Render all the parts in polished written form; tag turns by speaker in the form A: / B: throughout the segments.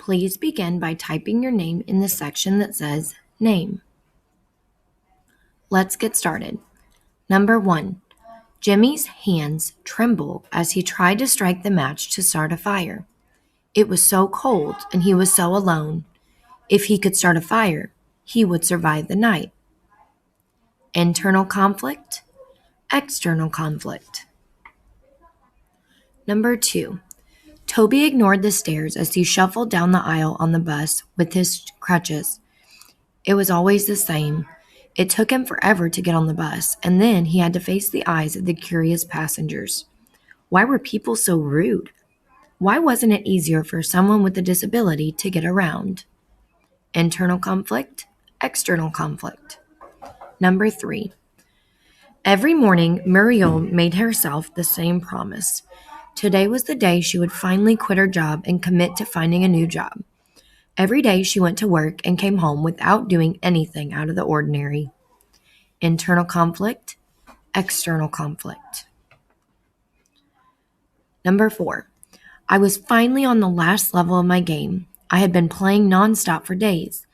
A: Please begin by typing your name in the section that says Name. Let's get started. Number 1. Jimmy's hands tremble as he tried to strike the match to start a fire. It was so cold and he was so alone. If he could start a fire, he would survive the night. Internal conflict, external conflict. Number 2. Toby ignored the stairs as he shuffled down the aisle on the bus with his crutches. It was always the same. It took him forever to get on the bus, and then he had to face the eyes of the curious passengers. Why were people so rude? Why wasn't it easier for someone with a disability to get around? Internal conflict, external conflict. Number 3. Every morning, Muriel made herself the same promise. Today was the day she would finally quit her job and commit to finding a new job. Every day she went to work and came home without doing anything out of the ordinary. Internal conflict, external conflict. Number 4. I was finally on the last level of my game. I had been playing nonstop for days.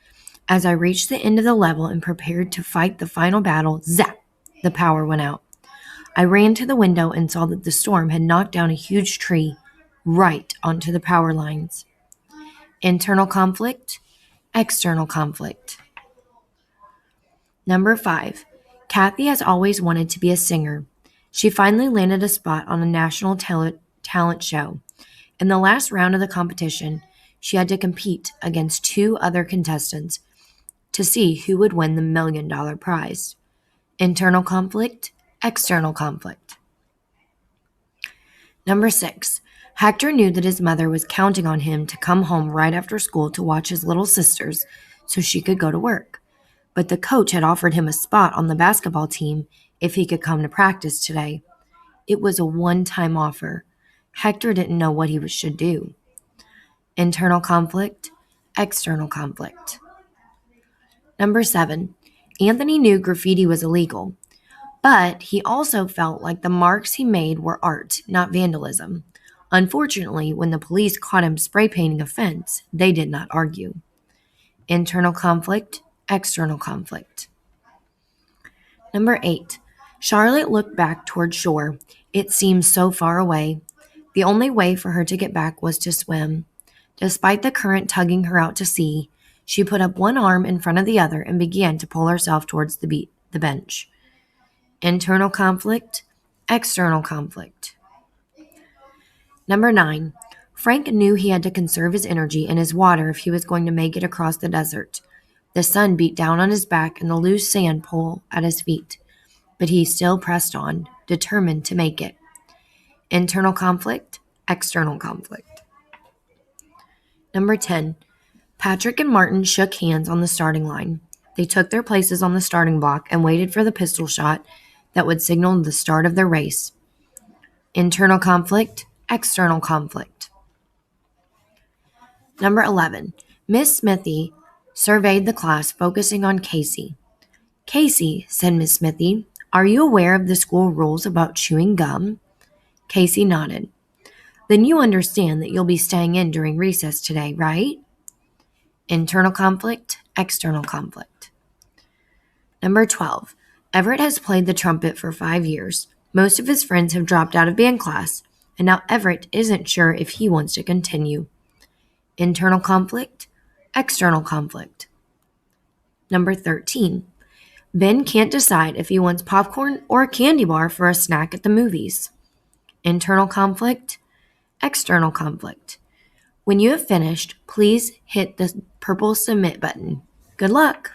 A: As I reached the end of the level and prepared to fight the final battle, zap, the power went out. I ran to the window and saw that the storm had knocked down a huge tree right onto the power lines. Internal conflict, external conflict. Number 5. Kathy has always wanted to be a singer. She finally landed a spot on a national talent show. In the last round of the competition, she had to compete against 2 other contestants to see who would win the $1 million prize. Internal conflict, external conflict. Number 6. Hector knew that his mother was counting on him to come home right after school to watch his little sisters so she could go to work. But the coach had offered him a spot on the basketball team if he could come to practice today. It was a one-time offer. Hector didn't know what he should do. Internal conflict, external conflict. Number 7. Anthony knew graffiti was illegal, but he also felt like the marks he made were art, not vandalism. Unfortunately, when the police caught him spray painting a fence, they did not argue. Internal conflict, external conflict. Number 8. Charlotte looked back toward shore. It seemed so far away. The only way for her to get back was to swim. Despite the current tugging her out to sea, she put up one arm in front of the other and began to pull herself towards the bench. Internal conflict, external conflict. Number 9. Frank knew he had to conserve his energy and his water if he was going to make it across the desert. The sun beat down on his back and the loose sand pulled at his feet, but he still pressed on, determined to make it. Internal conflict, external conflict. Number 10. Patrick and Martin shook hands on the starting line. They took their places on the starting block and waited for the pistol shot that would signal the start of their race. Internal conflict, external conflict. Number 11. Miss Smithy surveyed the class, focusing on Casey. "Casey," said Miss Smithy, "are you aware of the school rules about chewing gum?" Casey nodded. "Then you understand that you'll be staying in during recess today, right?" Internal conflict, external conflict. Number 12. Everett has played the trumpet for 5 years. Most of his friends have dropped out of band class, and now Everett isn't sure if he wants to continue. Internal conflict, external conflict. Number 13. Ben can't decide if he wants popcorn or a candy bar for a snack at the movies. Internal conflict, external conflict. When you have finished, please hit the purple submit button. Good luck!